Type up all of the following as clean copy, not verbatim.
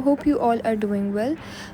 Hope you all are doing well.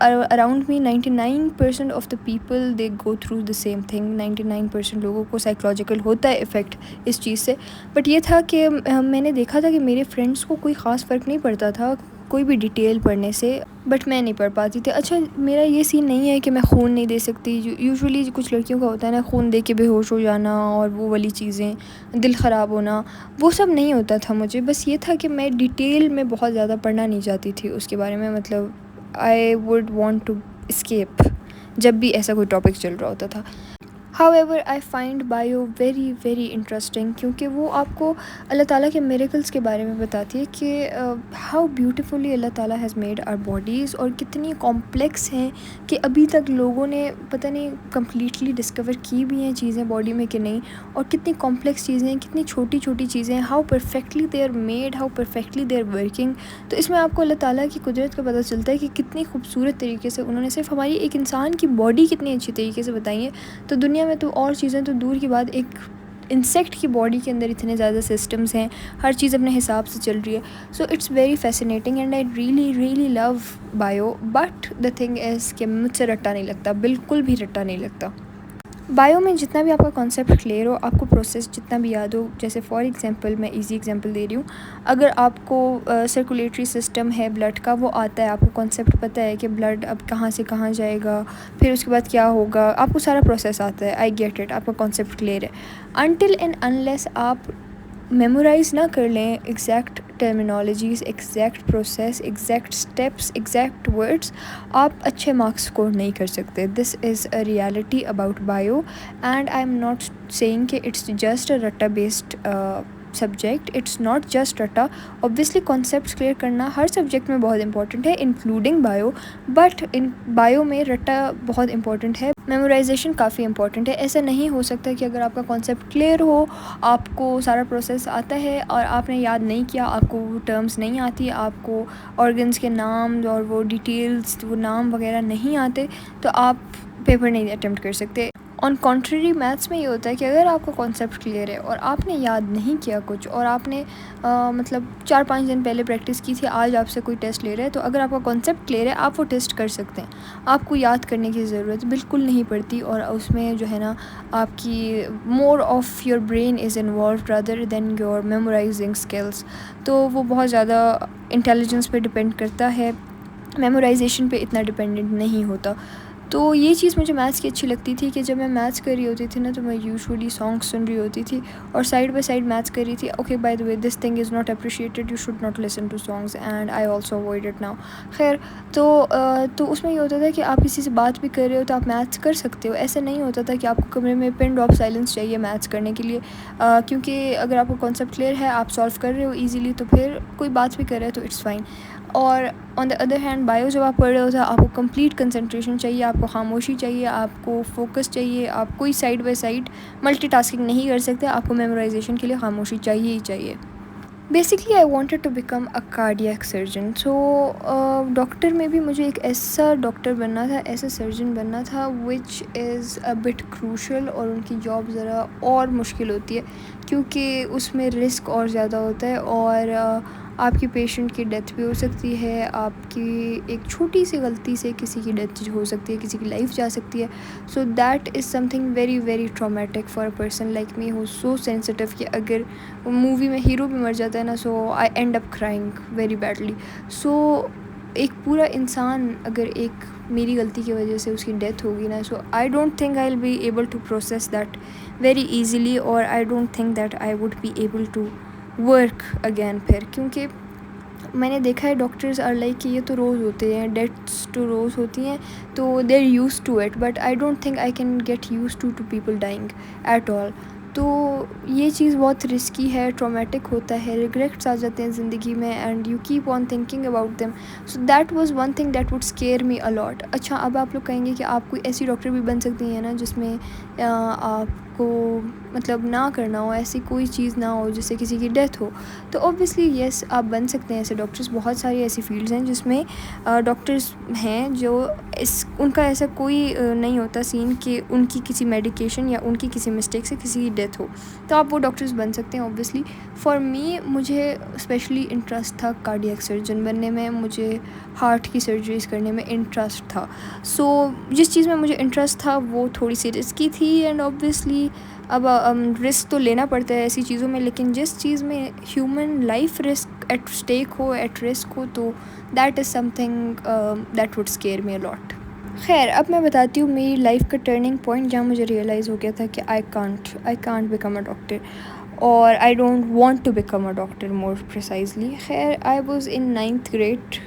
Around me 99% of the people they go through the same thing. 99% لوگوں کو psychological ہوتا ہے effect اس چیز سے. But یہ تھا کہ میں نے دیکھا تھا کہ میرے فرینڈس کو کوئی خاص فرق نہیں پڑتا تھا کوئی بھی ڈیٹیل پڑھنے سے, بٹ میں نہیں پڑھ پاتی تھی. اچھا میرا یہ سین نہیں ہے کہ میں خون نہیں دے سکتی. یوزولی کچھ لڑکیوں کا ہوتا ہے نا, خون دے کے بے ہوش ہو جانا اور وہ والی چیزیں, دل خراب ہونا, وہ سب نہیں ہوتا تھا مجھے. بس یہ تھا کہ میں ڈیٹیل میں بہت زیادہ پڑھنا نہیں چاہتی تھی اس کے بارے میں. مطلب I would want to escape جب بھی ایسا کوئی ٹاپک چل رہا ہوتا تھا. However, I find bio very very interesting کیونکہ وہ آپ کو اللہ تعالیٰ کے میریکلس کے بارے میں بتاتی ہے کہ ہاؤ بیوٹیفلی اللہ تعالیٰ ہیز میڈ آر باڈیز, اور کتنی کمپلیکس ہیں کہ ابھی تک لوگوں نے پتہ نہیں کمپلیٹلی ڈسکور کی بھی ہیں چیزیں باڈی میں کہ نہیں, اور کتنی کمپلیکس چیزیں ہیں, کتنی چھوٹی چھوٹی چیزیں ہیں, how perfectly they are made, how perfectly they are working. تو اس میں آپ کو اللہ تعالیٰ کی قدرت کا پتہ چلتا ہے کہ کتنی خوبصورت طریقے سے انہوں نے صرف ہماری ایک انسان کی باڈی کتنی اچھی طریقے سے بتائی ہے. تو دنیا میں تو اور چیزیں تو دور کی بات, ایک انسیکٹ کی باڈی کے اندر اتنے زیادہ سسٹمز ہیں, ہر چیز اپنے حساب سے چل رہی ہے. So it's very fascinating and I really love bio. But the thing is کہ مجھ سے رٹا نہیں لگتا, بالکل بھی رٹا نہیں لگتا. بایو میں جتنا بھی آپ کا کانسیپٹ کلیئر ہو, آپ کو پروسیس جتنا بھی یاد ہو, جیسے فار ایگزامپل میں ایزی ایگزامپل دے رہی ہوں, اگر آپ کو سرکولیٹری سسٹم ہے بلڈ کا, وہ آتا ہے, آپ کو کانسیپٹ پتہ ہے کہ بلڈ اب کہاں سے کہاں جائے گا, پھر اس کے بعد کیا ہوگا, آپ کو سارا پروسیس آتا ہے, آئی گیٹ اٹ, آپ کا کانسیپٹ کلیئر ہے. انٹل اینڈ انلیس آپ میمورائز نہ کر لیں exact terminologies, exact process, exact steps, exact words, آپ اچھے مارکس اسکور نہیں کر سکتے. This is a reality about bio, and I am not seeing کہ اٹس جسٹ اے رٹا based subject. It's not just رٹا. اوبویسلی کانسیپٹس کلیئر کرنا ہر سبجیکٹ میں بہت امپورٹنٹ ہے, including bio, but in bio میں رٹا بہت امپورٹنٹ ہے, میمورائزیشن کافی امپورٹنٹ ہے. ایسا نہیں ہو سکتا کہ اگر آپ کا کانسیپٹ کلیئر ہو, آپ کو سارا پروسیس آتا ہے اور آپ نے یاد نہیں کیا, آپ کو وہ ٹرمز نہیں آتی, آپ کو آرگنز کے نام اور وہ ڈیٹیلز, وہ نام وغیرہ نہیں آتے, تو آپ پیپر نہیں اٹیمپٹ کر سکتے. آن کنٹریری میتھس میں یہ ہوتا ہے کہ اگر آپ کا کانسیپٹ کلیئر ہے اور آپ نے یاد نہیں کیا کچھ, اور آپ نے مطلب 4-5 دن پہلے پریکٹس کی تھی, آج آپ سے کوئی ٹیسٹ لے رہا ہے, تو اگر آپ کا کانسیپٹ کلیئر ہے آپ وہ ٹیسٹ کر سکتے ہیں. آپ کو یاد کرنے کی ضرورت بالکل نہیں پڑتی, اور اس میں جو ہے نا آپ کی more of your brain is involved rather than your memorising skills. تو وہ بہت زیادہ انٹیلیجنس پہ ڈپینڈ کرتا ہے, میمورائزیشن پہ اتنا ڈپینڈنٹ نہیں ہوتا. تو یہ چیز مجھے میتھس کی اچھی لگتی تھی کہ جب میں میتھس کر رہی ہوتی تھی نا, تو میں یوزولی سانگس سن رہی ہوتی تھی اور سائڈ بائی سائڈ میتھس کر رہی تھی. Okay by the way this thing is not appreciated, you should not listen to songs, and I also avoid it now. خیر تو اس میں یہ ہوتا تھا کہ آپ کسی سے بات بھی کر رہے ہو تو آپ میتھس کر سکتے ہو. ایسا نہیں ہوتا تھا کہ آپ کو کمرے میں پن ڈراپ سائلنس چاہیے میتھس کرنے کے لیے, کیونکہ اگر آپ کو کانسیپٹ کلیئر ہے, آپ سالو کر رہے ہو ایزیلی, تو پھر کوئی بات بھی کر رہا ہے تو اٹس فائن. اور آن دا ادر ہینڈ بایو جب آپ پڑھ رہے ہوتے ہیں, آپ کو کمپلیٹ کنسنٹریشن چاہیے, آپ کو خاموشی چاہیے, آپ کو فوکس چاہیے, آپ کوئی side by side multi tasking نہیں کر سکتے, آپ کو میمورائزیشن کے لیے خاموشی چاہیے ہی چاہیے. Basically I wanted to become a cardiac surgeon. So doctor میں بھی مجھے ایک ایسا ڈاکٹر بننا تھا, ایسا سرجن بننا تھا وچ از اے بٹ کروشل, اور ان کی جاب ذرا اور مشکل ہوتی ہے کیونکہ اس میں رسک اور زیادہ ہوتا ہے, اور آپ کی پیشنٹ کی ڈیتھ بھی ہو سکتی ہے, آپ کی ایک چھوٹی سی غلطی سے کسی کی ڈیتھ ہو سکتی ہے, کسی کی لائف جا سکتی ہے. So that is some thing very very traumatic for a person like me who so sensitive, کہ اگر مووی میں ہیرو بھی مر جاتا ہے نا, so I end up crying very badly. So ایک پورا انسان اگر ایک میری غلطی کی وجہ سے اس کی ڈیتھ ہوگی نا, so I don't think I will be able to process that very easily, اور I don't think that I would be able to work again. پھر کیونکہ میں نے دیکھا ہے ڈاکٹرز آر لائک کہ یہ تو روز ہوتے ہیں, ڈیتھس تو روز ہوتی ہیں, تو they are use to it, but I don't think I can get use to people dying at all. تو یہ چیز بہت رسکی ہے, ٹرامیٹک ہوتا ہے, ریگریٹس آ جاتے ہیں زندگی میں, and you keep on thinking about them. So that was one thing that would scare me a lot. اچھا اب آپ لوگ کہیں گے کہ آپ کوئی ایسی ڈاکٹر بھی بن سکتی ہیں نا جس میں آپ کو مطلب نہ کرنا ہو، ایسی کوئی چیز نہ ہو جس سے کسی کی ڈیتھ ہو، تو اوبویسلی یس آپ بن سکتے ہیں ایسے ڈاکٹرس. بہت ساری ایسی فیلڈز ہیں جس میں ڈاکٹرس ہیں جو ان کا ایسا کوئی نہیں ہوتا سین کہ ان کی کسی میڈیکیشن یا ان کی کسی مسٹیک سے کسی کی ڈیتھ ہو، تو آپ وہ ڈاکٹرس بن سکتے ہیں اوبویسلی. فار می مجھے اسپیشلی انٹرسٹ تھا کارڈیاک سرجن بننے میں، مجھے ہارٹ کی سرجریز کرنے میں انٹرسٹ تھا. سو جس چیز میں مجھے انٹرسٹ تھا وہ تھوڑی سی رسکی تھی، اینڈ اوبویسلی اب رسک تو لینا پڑتا ہے ایسی چیزوں میں، لیکن جس چیز میں human life risk at stake ہو، ایٹ رسک ہو، تو that is something that would scare me a lot. خیر اب میں بتاتی ہوں میری لائف کا ٹرننگ پوائنٹ جہاں مجھے ریئلائز ہو گیا تھا کہ I can't become a doctor, اور I don't want to become a doctor more precisely. خیر I was in 9th grade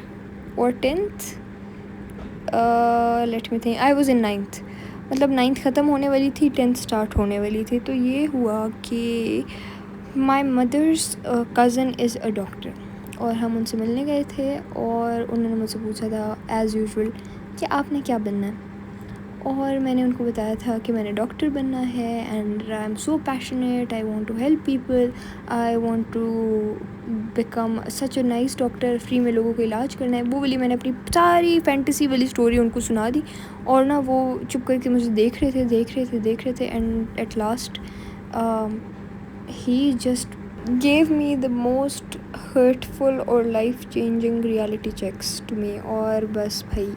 اور 10th، let me think, I was in 9th، مطلب 9th ختم ہونے والی تھی، 10th اسٹارٹ ہونے والی تھی. تو یہ ہوا کہ مائی مدرس کزن از اے ڈاکٹر، اور ہم ان سے ملنے گئے تھے، اور انہوں نے مجھ سے پوچھا تھا ایز یوزول کہ آپ نے کیا بننا ہے، اور میں نے ان کو بتایا تھا کہ میں نے ڈاکٹر بننا ہے، and I am so passionate, I want to help people, I want to become such a nice doctor, free میں لوگوں کو علاج کرنا ہے. وہ والی میں نے اپنی ساری فینٹیسی والی اسٹوری ان کو سنا دی، اور نا وہ چپ کر کے مجھے دیکھ رہے تھے اینڈ ایٹ لاسٹ ہی just gave me the most hurtful اور life changing reality checks to me. اور بس بھائی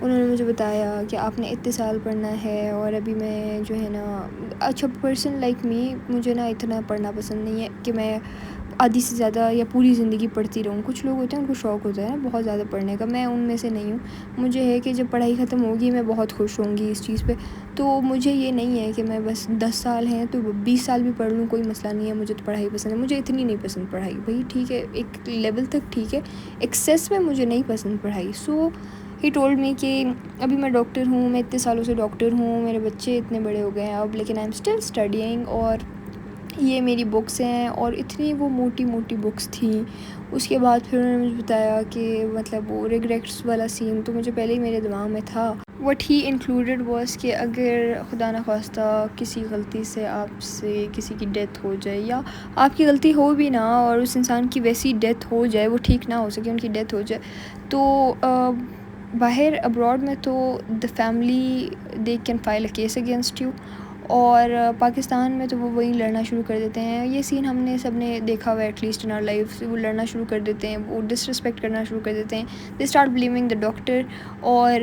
انہوں نے مجھے بتایا کہ آپ نے اتنے سال پڑھنا ہے، اور ابھی میں جو ہے نا اچھا پرسن لائک می، مجھے نا اتنا پڑھنا پسند نہیں ہے کہ میں آدھی سے زیادہ یا پوری زندگی پڑھتی رہوں. کچھ لوگ ہوتے ہیں ان کو شوق ہوتا ہے نا بہت زیادہ پڑھنے کا، میں ان میں سے نہیں ہوں. مجھے ہے کہ جب پڑھائی ختم ہوگی میں بہت خوش ہوں گی اس چیز پہ. تو مجھے یہ نہیں ہے کہ میں بس 10 سال ہیں تو 20 سال بھی پڑھ لوں، کوئی مسئلہ نہیں ہے. مجھے تو پڑھائی پسند ہے، مجھے اتنی نہیں پسند پڑھائی بھائی، ٹھیک ہے ایک لیول تک ٹھیک ہے، ایکسیس میں مجھے نہیں پسند پڑھائی. سو ہی ٹولڈ می کہ ابھی میں ڈاکٹر ہوں، میں اتنے سالوں سے ڈاکٹر ہوں، میرے بچے اتنے بڑے ہو گئے ہیں اب، لیکن آئی ایم اسٹل اسٹڈیئنگ، اور یہ میری بکس ہیں، اور اتنی وہ موٹی بکس تھیں. اس کے بعد پھر انہوں نے مجھے بتایا کہ مطلب وہ ریگریٹس والا سین تو مجھے پہلے ہی میرے دماغ میں تھا. وٹ ہی انکلوڈیڈ واز کہ اگر خدا نخواستہ کسی غلطی سے آپ سے کسی کی ڈیتھ ہو جائے، یا آپ کی غلطی ہو بھی نہ اور اس انسان کی ویسی ڈیتھ ہو جائے، وہ ٹھیک نہ ہو سکے، ان کی ڈیتھ ہو جائے، تو باہر ابراڈ میں تو the family they can file a case against you, اور پاکستان میں تو وہ وہیں لڑنا شروع کر دیتے ہیں. یہ سین ہم نے سب نے دیکھا ہوا ہے at least in our life. وہ لڑنا شروع کر دیتے ہیں، وہ ڈس رسپیکٹ کرنا شروع کر دیتے ہیں، they start blaming the doctor. اور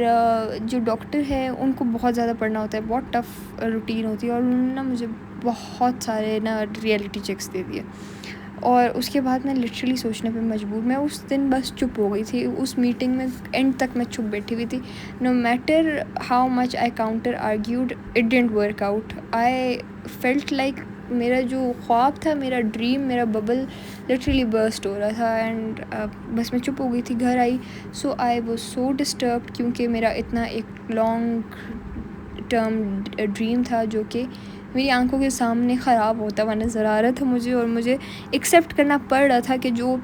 جو ڈاکٹر ہے ان کو بہت زیادہ پڑھنا ہوتا ہے، بہت ٹف روٹین ہوتی ہے، اور انہوں نے نا مجھے بہت سارے نا ریئلٹی چیکس دے دیے. اور اس کے بعد میں لٹرلی سوچنے پہ مجبور، میں اس دن بس چپ ہو گئی تھی اس میٹنگ میں، اینڈ تک میں چپ بیٹھی ہوئی تھی. No matter how much I counter argued it didn't work out. I felt like میرا جو خواب تھا، میرا ڈریم، میرا ببل لٹرلی برسٹ ہو رہا تھا. اینڈ بس میں چپ ہو گئی تھی، گھر آئی. سو آئی واز سو ڈسٹربڈ، کیونکہ میرا اتنا ایک لانگ ٹرم ڈریم تھا جو کہ میری آنکھوں کے سامنے خراب ہوتا ہوا نظر آ رہا تھا مجھے، اور مجھے ایکسیپٹ کرنا پڑ رہا تھا کہ جو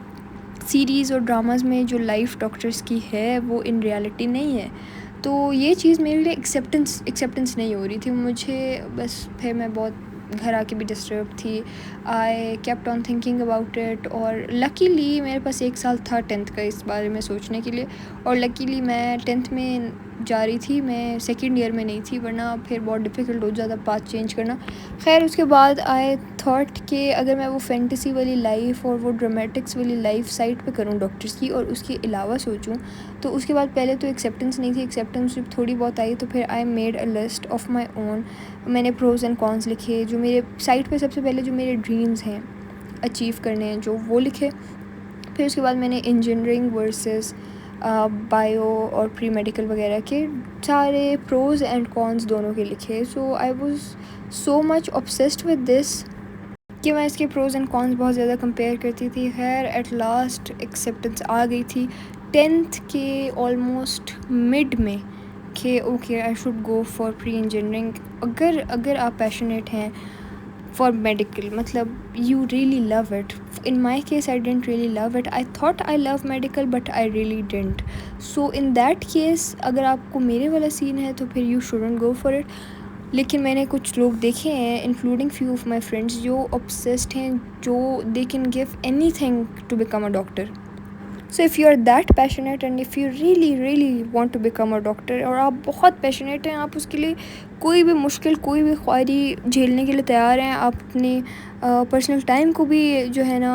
سیریز اور ڈراماز میں جو لائف ڈاکٹرس کی ہے وہ ان ریالٹی نہیں ہے. تو یہ چیز میرے لیے ایکسیپٹنس نہیں ہو رہی تھی مجھے. بس پھر میں بہت گھر آ کے بھی ڈسٹرب تھی. I kept on thinking about it, اور لکیلی میرے پاس 1 سال تھا 10th کا اس بارے میں سوچنے کے لیے، اور لکیلی میں 10th میں جا رہی تھی، میں سیکنڈ ایئر میں نہیں تھی، ورنہ پھر بہت ڈیفیکلٹ ہو جاتا پاتھ چینج کرنا. خیر اس کے بعد آئی تھاٹ کہ اگر میں وہ فینٹیسی والی لائف اور وہ ڈرامیٹکس والی لائف سائڈ پہ کروں ڈاکٹرس کی، اور اس کے علاوہ سوچوں، تو اس کے بعد پہلے تو ایکسیپٹنس نہیں تھی. ایکسیپٹنس جب تھوڑی بہت آئی تو پھر I made a list of my own. میں نے پروز اینڈ کونس لکھے، جو میرے سائٹ پہ سب سے پہلے جو میرے ڈریمز ہیں اچیو کرنے ہیں جو وہ لکھے. پھر اس کے بعد میں نے انجینئرنگ ورسز بایو اور پری میڈیکل وغیرہ کے سارے پروز اینڈ کونس دونوں کے لکھے. So I was so much obsessed with this کہ میں اس کے پروز اینڈ کونس بہت زیادہ کمپیئر کرتی تھی. خیر ایٹ لاسٹ ایکسیپٹنس آ گئی تھی 10th کے آلموسٹ مڈ میں کہ okay I should go for pre engineering. اگر آپ پیشنیٹ ہیں فار میڈیکل، مطلب you really love it. In my case I didn't really love it. I thought I love medical but I really didn't. So in that case اگر آپ کو میرے والا scene ہے تو پھر you shouldn't go for it. لیکن میں نے کچھ لوگ دیکھے ہیں including few of my friends جو obsessed ہیں, جو they can give anything to become a doctor. So if you are that passionate and if you really want to become a doctor, اور آپ بہت پیشنیٹ ہیں, آپ اس کے لیے کوئی بھی مشکل, کوئی بھی خواہی جھیلنے کے لیے تیار ہیں, آپ اپنی پرسنل ٹائم کو بھی جو ہے نا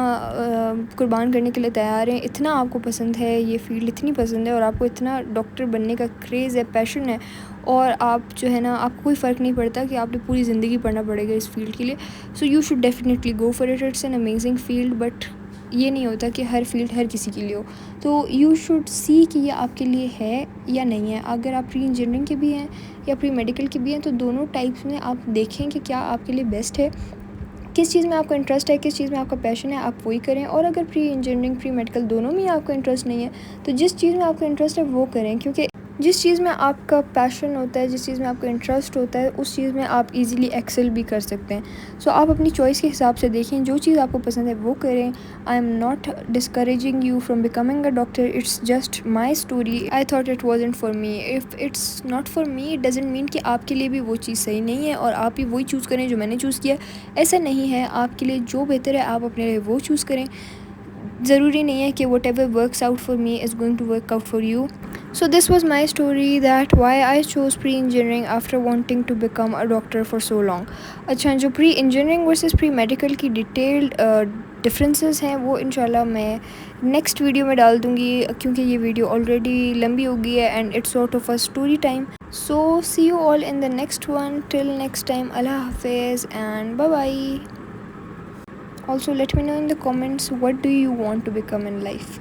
قربان کرنے کے لیے تیار ہیں, اتنا آپ کو پسند ہے یہ فیلڈ, اتنی پسند ہے, اور آپ کو اتنا ڈاکٹر بننے کا کریز ہے, پیشن ہے, اور آپ جو ہے نا آپ کو کوئی فرق نہیں پڑتا کہ آپ نے پوری زندگی پڑھنا پڑے گا اس فیلڈ کے لیے. So you should definitely go for it. It's an amazing field, but یہ نہیں ہوتا کہ ہر فیلڈ ہر کسی کے لیے ہو. تو یو شوڈ سی کہ یہ آپ کے لیے ہے یا نہیں ہے. اگر آپ پری انجینئرنگ کے بھی ہیں یا پری میڈیکل کے بھی ہیں, تو دونوں ٹائپس میں آپ دیکھیں کہ کیا آپ کے لیے بیسٹ ہے, کس چیز میں آپ کا انٹرسٹ ہے, کس چیز میں آپ کا پیشن ہے, آپ وہی کریں. اور اگر پری انجینئرنگ پری میڈیکل دونوں میں آپ کا انٹرسٹ نہیں ہے, تو جس چیز میں آپ کا انٹرسٹ ہے وہ کریں, کیونکہ جس چیز میں آپ کا پیشن ہوتا ہے, جس چیز میں آپ کا انٹرسٹ ہوتا ہے, اس چیز میں آپ ایزیلی ایکسل بھی کر سکتے ہیں. سو آپ اپنی چوائس کے حساب سے دیکھیں, جو چیز آپ کو پسند ہے وہ کریں. I am not discouraging you from becoming a doctor, it's just my story. I thought it wasn't for me. If it's not for me it doesn't mean کہ آپ کے لیے بھی وہ چیز صحیح نہیں ہے اور آپ بھی وہی چوز کریں جو میں نے چوز کیا. ایسا نہیں ہے, آپ کے لیے جو بہتر ہے آپ اپنے لیے وہ چوز کریں. ضروری نہیں ہے کہ whatever works out for me is going to work out for you. So this was my story that why I chose pre-engineering after wanting to become a doctor for so long. اچھا, جو pre engineering versus pre medical کی detailed differences ہیں وہ انشاءاللہ میں next video میں ڈال دوں گی, کیونکہ یہ ویڈیو آلریڈی لمبی ہو گئی ہے and it's sort of a story time. So see you all in the next one. Till next time, Allah Hafiz and bye bye. Also let me know in the comments what do you want to become in life.